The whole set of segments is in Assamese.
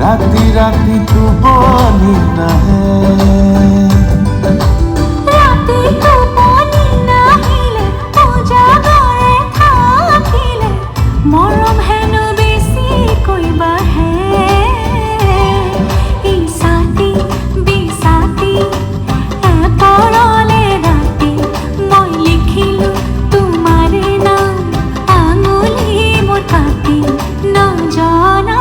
राती राती तू बोली ना है राती तू बोली ना हिले पूजा करे থাকিলে মরম হেন বেশি কইবা হে ইসাতি বিসাতি এ পরলে রাতে মই লিখিলু তোমারে নাম আঙুলি মোর কাটি না জানা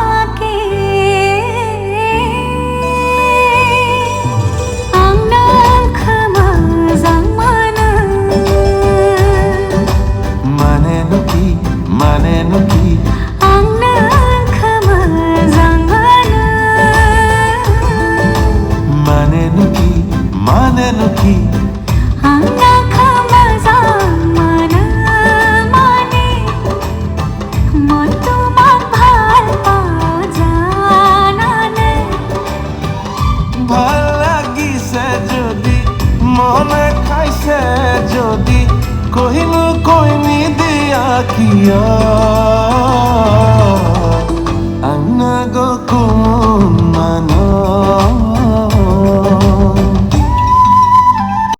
মনে খাইছে যদি কহিনু কইনি দিয়া কিয়া আন্না গো কুমন মানো